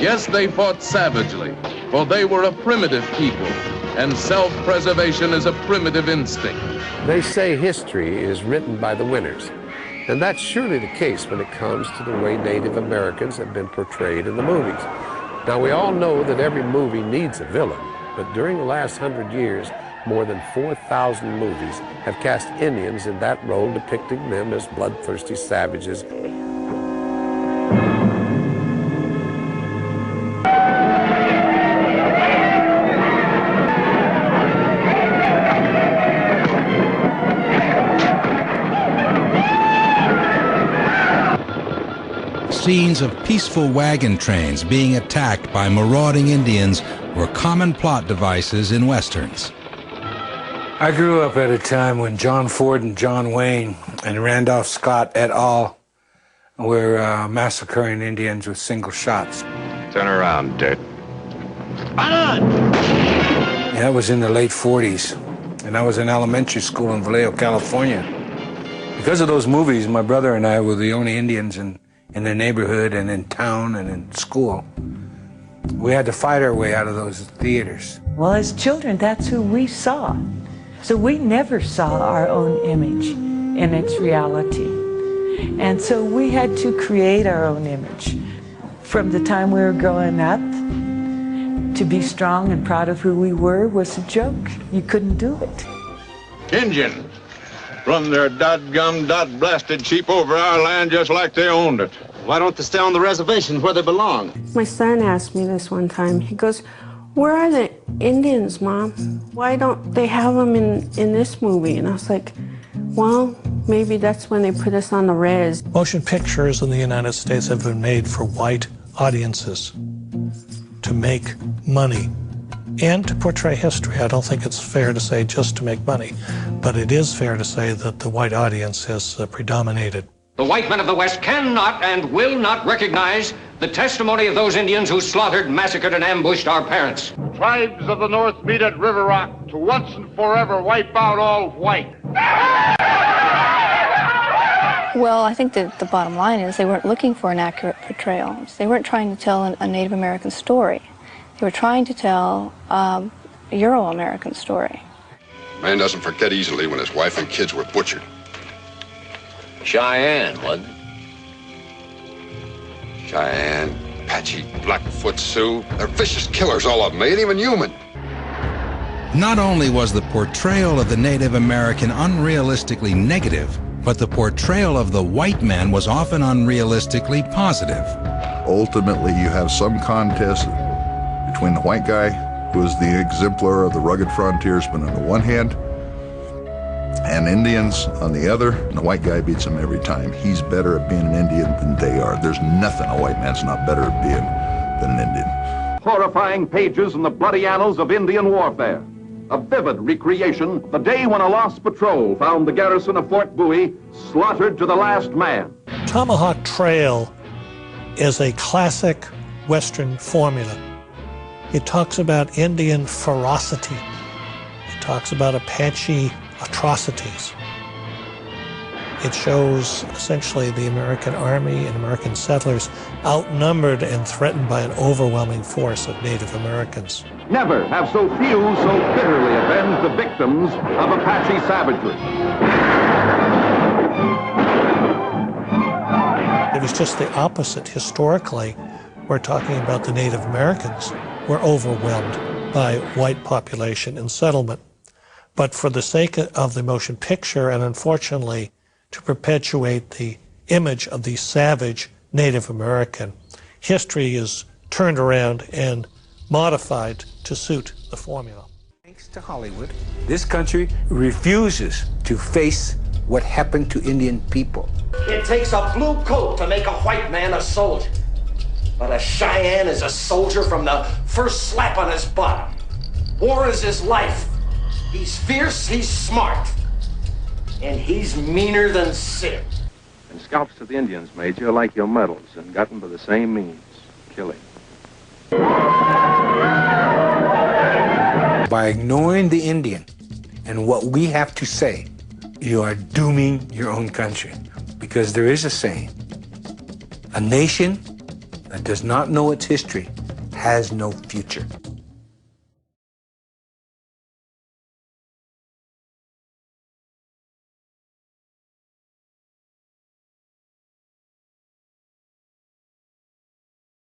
Yes, they fought savagely, for they were a primitive people, and self-preservation is a primitive instinct. They say history is written by the winners, and that's surely the case when it comes to the way Native Americans have been portrayed in the movies. Now, we all know that every movie needs a villain, but during the last 100 years, more than 4,000 movies have cast Indians in that role, depicting them as bloodthirsty savages. Scenes of peaceful wagon trains being attacked by marauding Indians were common plot devices in Westerns. I grew up at a time when John Ford and John Wayne and Randolph Scott et al. Were massacring Indians with single shots. Turn around, Dirt. That was in the late 40s, and I was in elementary school in Vallejo, California. Because of those movies, my brother and I were the only Indians in the neighborhood and in town and in school. We had to fight our way out of those theaters. Well, as children, that's who we saw. So we never saw our own image in its reality. And so we had to create our own image. From the time we were growing up, to be strong and proud of who we were was a joke. You couldn't do it. Indians run their dot-gum, dot-blasted sheep over our land just like they owned it. Why don't they stay on the reservation where they belong? My son asked me this one time. He goes, "Where are the Indians, Mom? Why don't they have them in this movie?" And I was like, well, maybe that's when they put us on the res. Motion pictures in the United States have been made for white audiences to make money and to portray history. I don't think it's fair to say just to make money, but it is fair to say that the white audience has predominated. The white men of the West cannot and will not recognize the testimony of those Indians who slaughtered, massacred, and ambushed our parents. Tribes of the North meet at River Rock to once and forever wipe out all white. Well, I think that the bottom line is they weren't looking for an accurate portrayal. They weren't trying to tell a Native American story. They were trying to tell a Euro-American story. Man doesn't forget easily when his wife and kids were butchered. Cheyenne, wasn't it? Cheyenne, Apache, Blackfoot Sioux, they're vicious killers, all of them. They ain't even human. Not only was the portrayal of the Native American unrealistically negative, but the portrayal of the white man was often unrealistically positive. Ultimately, you have some contest between the white guy, who is the exemplar of the rugged frontiersman on the one hand, and Indians on the other, and the white guy beats him every time. He's better at being an Indian than they are. There's nothing a white man's not better at being than an Indian. Horrifying pages in the bloody annals of Indian warfare. A vivid recreation, the day when a lost patrol found the garrison of Fort Bowie slaughtered to the last man. Tomahawk Trail is a classic Western formula. It talks about Indian ferocity. It talks about Apache atrocities. It shows essentially the American Army and American settlers outnumbered and threatened by an overwhelming force of Native Americans. Never have so few so bitterly avenged the victims of Apache savagery. It was just the opposite. Historically, we're talking about the Native Americans were overwhelmed by white population and settlement. But for the sake of the motion picture, and unfortunately to perpetuate the image of the savage Native American, history is turned around and modified to suit the formula. Thanks to Hollywood, this country refuses to face what happened to Indian people. It takes a blue coat to make a white man a soldier. But a Cheyenne is a soldier from the first slap on his bottom. War is his life. He's fierce, he's smart, and he's meaner than sin. And scalps to the Indians, Major, like your medals, and got them by the same means, killing. By ignoring the Indian and what we have to say, you are dooming your own country. Because there is a saying, a nation that does not know its history has no future.